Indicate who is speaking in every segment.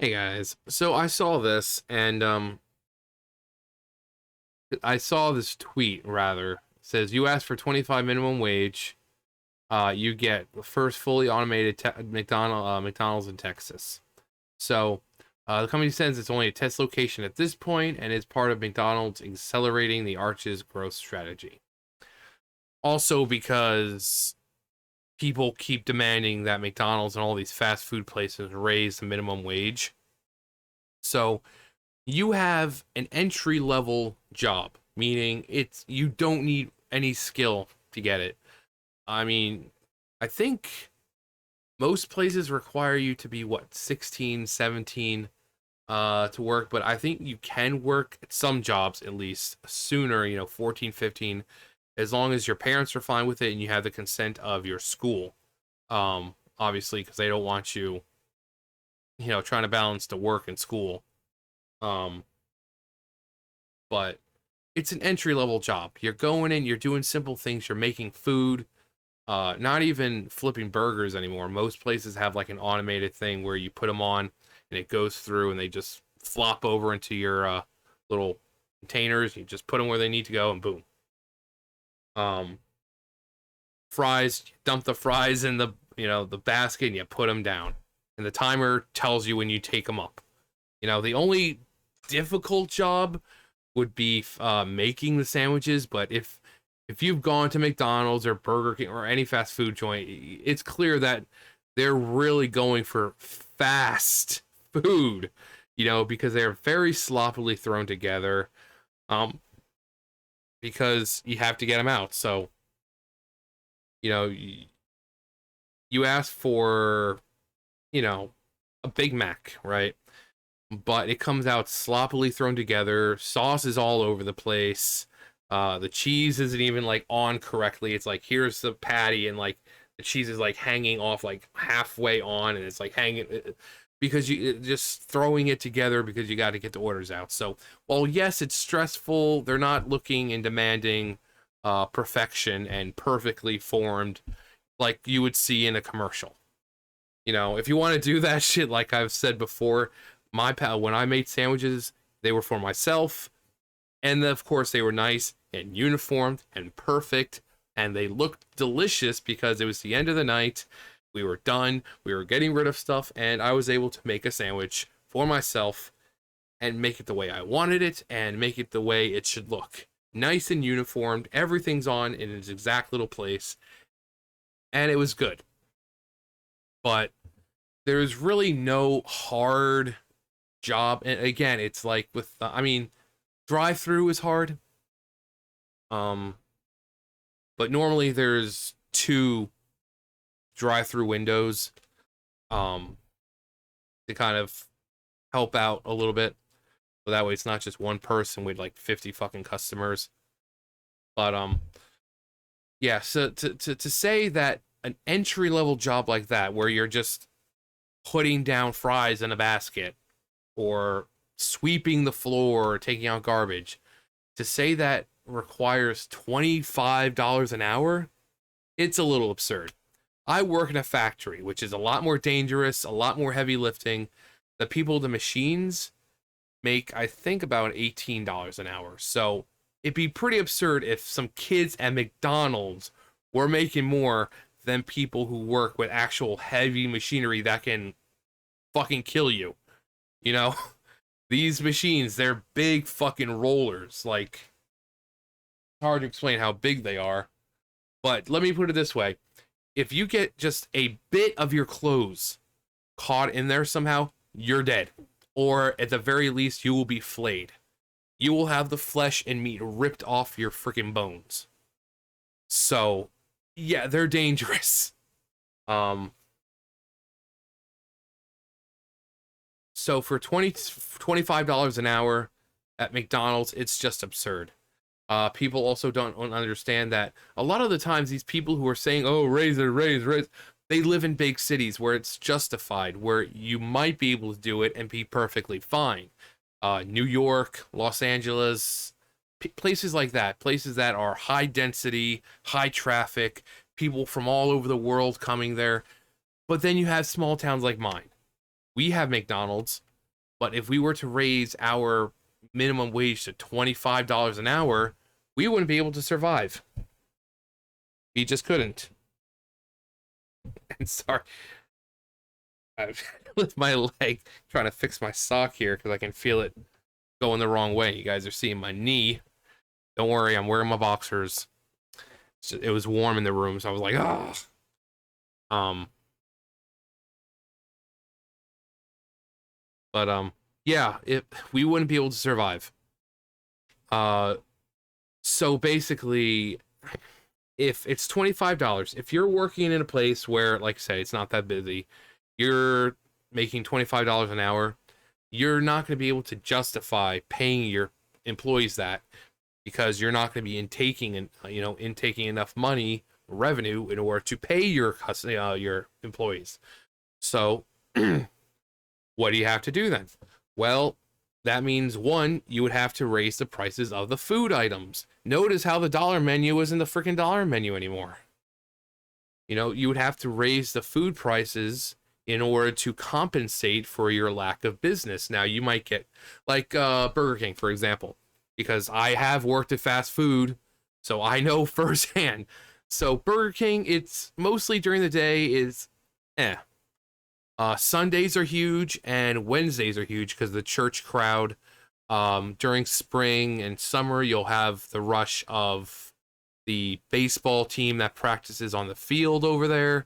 Speaker 1: Hey guys, so I saw this and I saw this tweet rather. It says you ask for 25 minimum wage, you get the first fully automated McDonald's in Texas. So the company says it's only a test location at this point and is part of McDonald's accelerating the Arch's growth strategy. Also because people keep demanding that McDonald's and all these fast food places raise the minimum wage. So you have an entry level job, meaning you don't need any skill to get it. I mean, I think most places require you to be what, 16, 17 to work, but I think you can work at some jobs at least sooner, 14, 15, as long as your parents are fine with it and you have the consent of your school. Obviously, because they don't want you, trying to balance the work and school. Um, but it's an entry level job. You're going in, you're doing simple things, you're making food, not even flipping burgers anymore. Most places have like an automated thing where you put them on and it goes through and they just flop over into your little containers. You just put them where they need to go and boom. Um, Fries, you dump the fries in the basket and you put them down. And the timer tells you when you take them up. The only difficult job would be making the sandwiches, but if you've gone to McDonald's or Burger King or any fast food joint, it's clear that they're really going for fast food, because they're very sloppily thrown together, because you have to get them out. So, you ask for, a Big Mac, right? But it comes out sloppily thrown together. Sauce is all over the place. The cheese isn't even like on correctly. It's like here's the patty, and like the cheese is like hanging off like halfway on, and it's like hanging because you just throwing it together because you got to get the orders out. So while yes, it's stressful, they're not looking and demanding perfection and perfectly formed like you would see in a commercial. If you want to do that shit, like I've said before, my pal, when I made sandwiches, they were for myself, and of course they were nice and uniformed and perfect, and they looked delicious because it was the end of the night. We were done, we were getting rid of stuff, and I was able to make a sandwich for myself and make it the way I wanted it and make it the way it should look. Nice and uniformed, everything's on in its exact little place, and it was good. But there's really no hard job, and again, it's like with drive through is hard, but normally there's two drive through windows to kind of help out a little bit, so that way it's not just one person with like 50 fucking customers. But yeah, so to say that an entry level job like that where you're just putting down fries in a basket or sweeping the floor or taking out garbage, to say that requires $25 an hour, it's a little absurd. I work in a factory, which is a lot more dangerous, a lot more heavy lifting. The people, the machines, make, I think, about $18 an hour. So it'd be pretty absurd if some kids at McDonald's were making more than people who work with actual heavy machinery that can fucking kill you. These machines, they're big fucking rollers. Like, it's hard to explain how big they are. But let me put it this way. If you get just a bit of your clothes caught in there somehow, you're dead. Or at the very least, you will be flayed. You will have the flesh and meat ripped off your freaking bones. So, yeah, they're dangerous. So for $25 an hour at McDonald's, it's just absurd. People also don't understand that a lot of the times these people who are saying, oh, raise, they live in big cities where it's justified, where you might be able to do it and be perfectly fine. New York, Los Angeles, places like that, places that are high density, high traffic, people from all over the world coming there. But then you have small towns like mine. We have McDonald's, But if we were to raise our minimum wage to $25 an hour, we wouldn't be able to survive. We just couldn't. And sorry, I with my leg trying to fix my sock here because I can feel it going the wrong way. You guys are seeing my knee. Don't worry, I'm wearing my boxers. It was warm in the room, so I was like, ah. Yeah, we wouldn't be able to survive. So basically, if it's $25, if you're working in a place where, like I say, it's not that busy, you're making $25 an hour, you're not going to be able to justify paying your employees that because you're not going to be intaking enough money revenue in order to pay your employees. So what do you have to do then? Well, that means one, you would have to raise the prices of the food items. Notice how the dollar menu isn't the freaking dollar menu anymore. You would have to raise the food prices in order to compensate for your lack of business. Now, you might get, like Burger King, for example, because I have worked at fast food, so I know firsthand. So Burger King, it's mostly during the day is Sundays are huge and Wednesdays are huge because the church crowd. During spring and summer, you'll have the rush of the baseball team that practices on the field over there.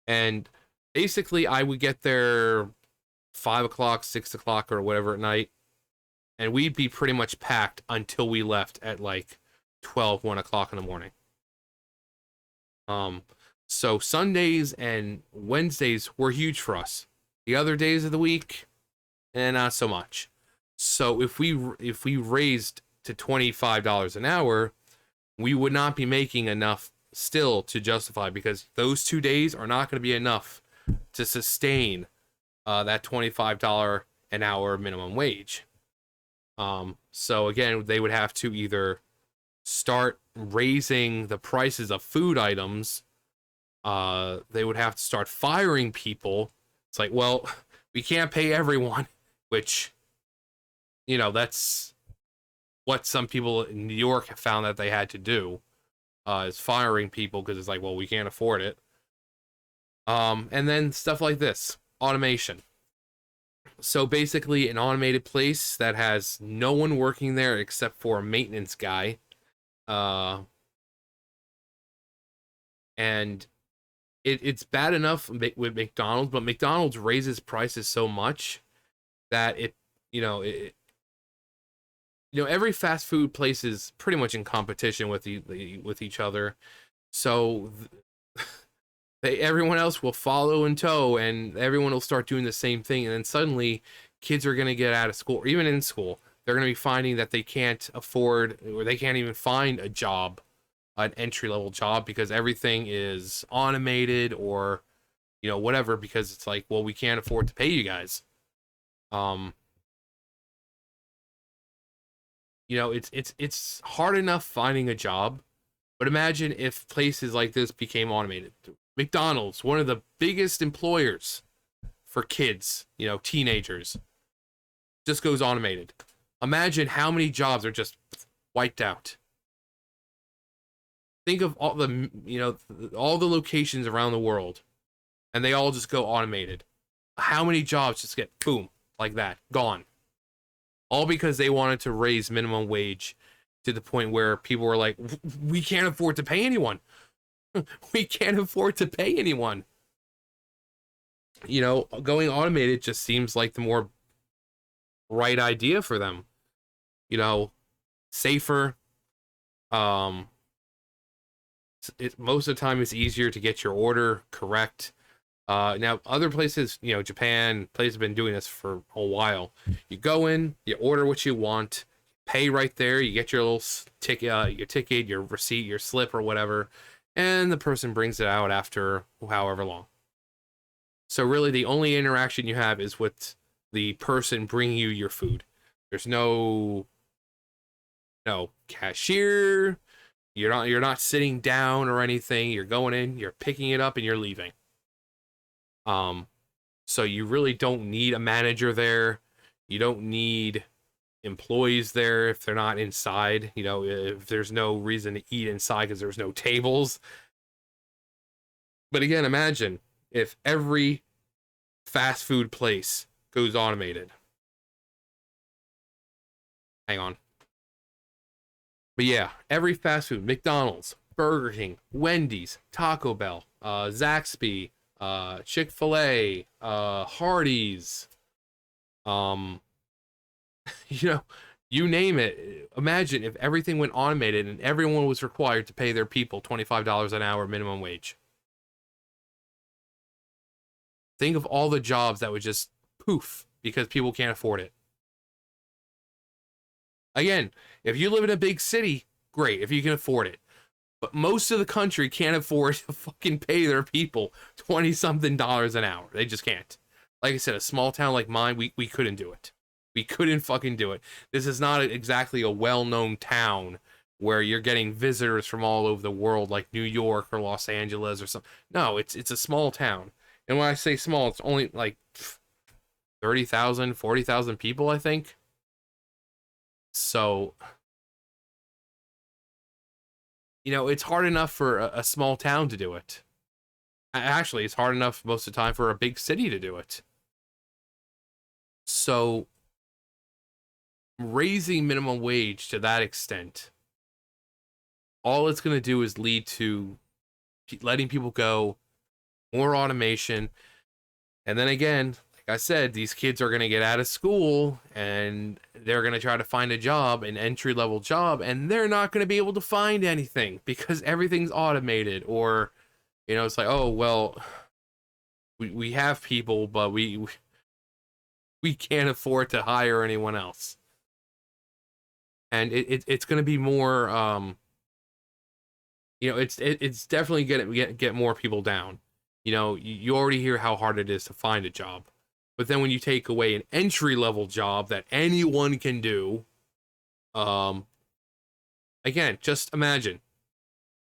Speaker 1: And basically, I would get there 5 o'clock, 6 o'clock, or whatever at night, and we'd be pretty much packed until we left at like 12, 1 o'clock in the morning. So Sundays and Wednesdays were huge for us. The other days of the week, not so much. So if we raised to $25 an hour, we would not be making enough still to justify, because those 2 days are not going to be enough to sustain that $25 an hour minimum wage. So again, they would have to either start raising the prices of food items. They would have to start firing people. It's like, well, we can't pay everyone, which, that's what some people in New York have found that they had to do, is firing people because it's like, well, we can't afford it. And then stuff like this, automation. So basically, an automated place that has no one working there except for a maintenance guy. And it's bad enough with McDonald's, but McDonald's raises prices so much that every fast food place is pretty much in competition with each other. So everyone else will follow in tow, and everyone will start doing the same thing. And then suddenly, kids are going to get out of school, or even in school, they're going to be finding that they can't afford, or they can't even find a job, an entry-level job, because everything is automated or, whatever, because it's like, well, we can't afford to pay you guys. It's hard enough finding a job, but imagine if places like this became automated. McDonald's, one of the biggest employers for kids, teenagers, just goes automated. Imagine how many jobs are just wiped out. Think of all the locations around the world, and they all just go automated. How many jobs just get boom like that, gone? All because they wanted to raise minimum wage to the point where people were like, we can't afford to pay anyone. We can't afford to pay anyone. Going automated just seems like the more right idea for them. Safer. Most of the time it's easier to get your order correct. Now other places, Japan, places have been doing this for a while. You go in, you order what you want, pay right there, you get your little ticket, your receipt, your slip or whatever, and the person brings it out after however long. So really the only interaction you have is with the person bringing you your food. There's no cashier. You're not sitting down or anything. You're going in, you're picking it up, and you're leaving. So you really don't need a manager there. You don't need employees there if they're not inside. You know, if there's no reason to eat inside because there's no tables. But again, imagine if every fast food place goes automated. Hang on. But yeah, every fast food, McDonald's, Burger King, Wendy's, Taco Bell, Zaxby, Chick-fil-A, Hardee's, um, you know, you name it. Imagine if everything went automated and everyone was required to pay their people $25 an hour minimum wage. Think of all the jobs that would just poof because people can't afford it. Again, if you live in a big city, great, if you can afford it. But most of the country can't afford to fucking pay their people 20-something dollars an hour. They just can't. Like I said, a small town like mine, we couldn't do it. We couldn't fucking do it. This is not exactly a well-known town where you're getting visitors from all over the world like New York or Los Angeles or something. No, it's a small town. And when I say small, it's only like 30,000, 40,000 people, I think. So, you know, it's hard enough for a small town to do it. Actually, it's hard enough most of the time for a big city to do it. So, raising minimum wage to that extent, all it's going to do is lead to letting people go, more automation, and then again, like I said, these kids are going to get out of school and they're going to try to find a job, an entry-level job, and they're not going to be able to find anything because everything's automated. Or, you know, it's like, oh, well, we have people, but we can't afford to hire anyone else. And it's going to be more, you know, it's definitely going to get more people down. You know, you already hear how hard it is to find a job. But then when you take away an entry-level job that anyone can do, again, just imagine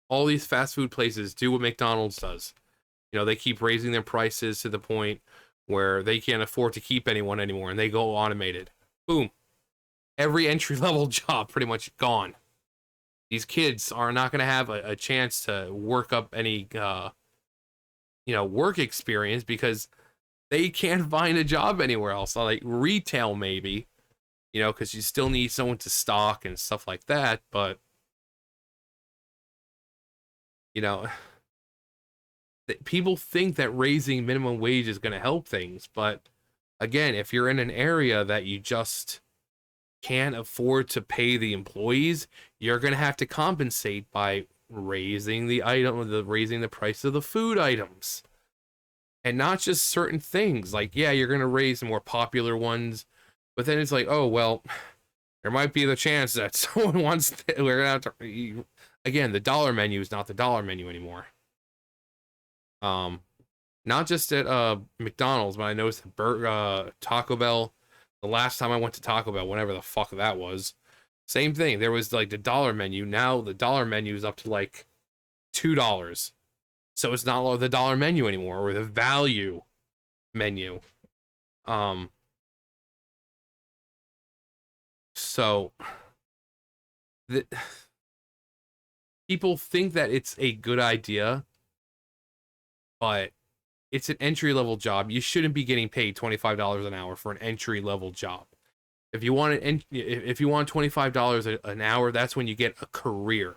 Speaker 1: all these fast food places do what McDonald's does. You know, they keep raising their prices to the point where they can't afford to keep anyone anymore, and they go automated. Boom. Every entry-level job pretty much gone. These kids are not going to have a chance to work up any, you know, work experience because they can't find a job anywhere else. Like retail, maybe, you know, because you still need someone to stock and stuff like that. But, you know, people think that raising minimum wage is going to help things. But again, if you're in an area that you just can't afford to pay the employees, you're going to have to compensate by raising raising the price of the food items. And not just certain things. Like, yeah, you're going to raise the more popular ones, but then it's like, oh, well, there might be the chance that someone wants to, we're going to have to, again, the dollar menu is not the dollar menu anymore. Not just at McDonald's, but I noticed at Taco Bell, the last time I went to Taco Bell, whenever the fuck that was, same thing. There was like the dollar menu. Now the dollar menu is up to like $2. So it's not the dollar menu anymore, or the value menu. So people think that it's a good idea, but it's an entry-level job. You shouldn't be getting paid $25 an hour for an entry-level job. If you want if you want $25 an hour, that's when you get a career.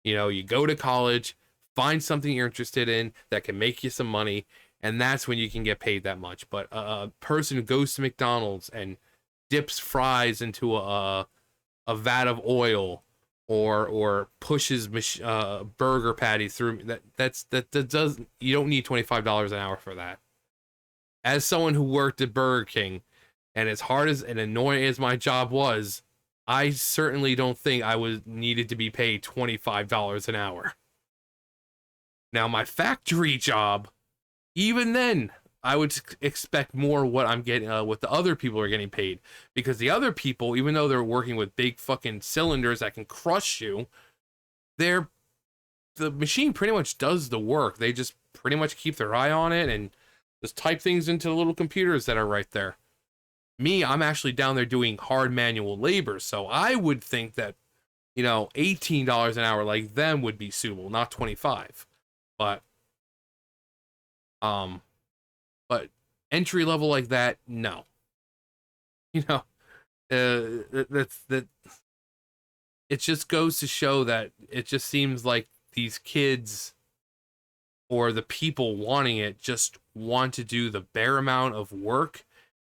Speaker 1: You know, you go to college, find something you're interested in that can make you some money, and that's when you can get paid that much. But a person who goes to McDonald's and dips fries into a vat of oil, or pushes burger patties through, that does, you don't need $25 an hour for that. As someone who worked at Burger King, and as hard as and annoying as my job was, I certainly don't think I was needed to be paid $25 an hour. Now, my factory job, even then, I would expect more what I'm getting, what the other people are getting paid. Because the other people, even though they're working with big fucking cylinders that can crush you, the machine pretty much does the work. They just pretty much keep their eye on it, and Just type things into the little computers that are right there. Me, I'm actually down there doing hard manual labor, so I would think that, you know, $18 an hour like them would be suitable, not 25. But um but entry level like that, no. You know, that it just goes to show that it just seems like these kids or the people wanting it just want to do the bare amount of work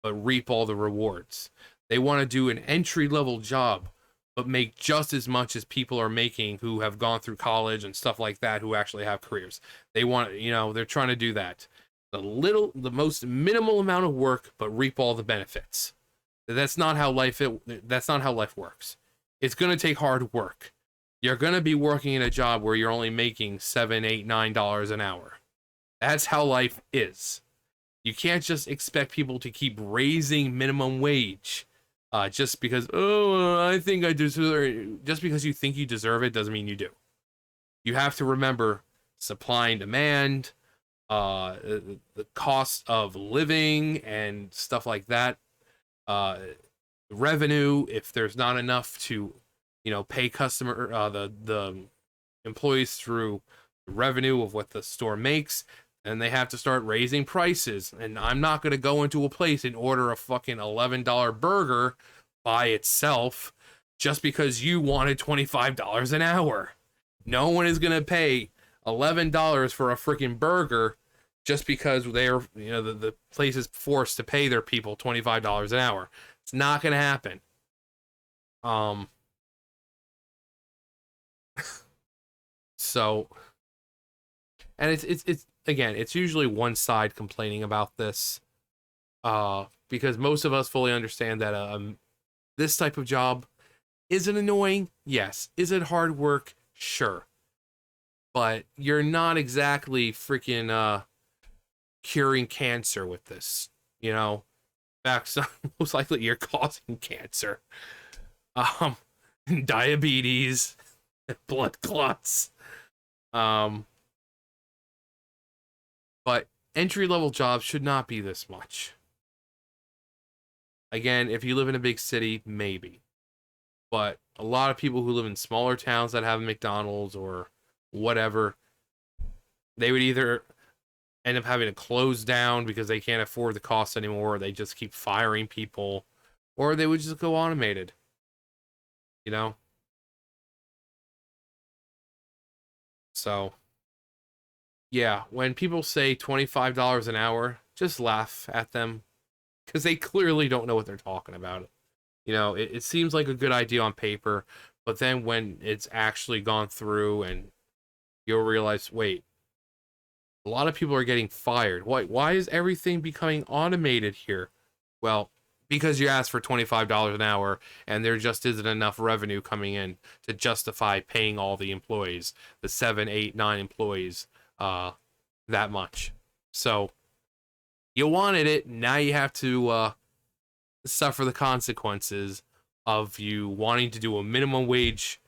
Speaker 1: but reap all the rewards. They want to do an entry level job but make just as much as people are making who have gone through college and stuff like that, who actually have careers. They want, you know, they're trying to do that. The most minimal amount of work but reap all the benefits. That's not how that's not how life works. It's going to take hard work. You're going to be working in a job where you're only making $7, $8, $9 an hour. That's how life is. You can't just expect people to keep raising minimum wage just because, oh, I think I deserve it. Just because you think you deserve it doesn't mean you do. You have to remember supply and demand, the cost of living and stuff like that. Revenue, if there's not enough to, you know, pay the employees through the revenue of what the store makes, and they have to start raising prices. And I'm not going to go into a place and order a fucking $11 burger by itself just because you wanted $25 an hour. No one is going to pay $11 for a freaking burger just because they're, you know, the place is forced to pay their people $25 an hour. It's not going to happen. So, and it's again, it's usually one side complaining about this, because most of us fully understand that this type of job is it annoying? Yes. Is it hard work? Sure. But you're not exactly freaking curing cancer with this, you know. In fact, most likely you're causing cancer, diabetes, blood clots. But entry level jobs should not be this much. Again, if you live in a big city, maybe. But a lot of people who live in smaller towns that have McDonald's or whatever, they would either end up having to close down because they can't afford the cost anymore, or they just keep firing people, or they would just go automated. You know? So, yeah, when people say $25 an hour, just laugh at them because they clearly don't know what they're talking about. You know, it seems like a good idea on paper, but then when it's actually gone through and you'll realize, wait, a lot of people are getting fired. Why is everything becoming automated here? Well, because you asked for $25 an hour and there just isn't enough revenue coming in to justify paying all the employees, the 7, 8, 9 employees, that much. So you wanted it, now you have to suffer the consequences of you wanting to do a minimum wage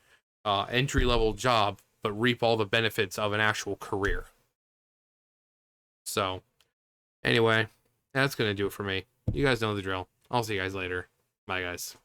Speaker 1: entry level job but reap all the benefits of an actual career. So anyway, that's gonna do it for me. You guys know the drill. I'll see you guys later. Bye guys.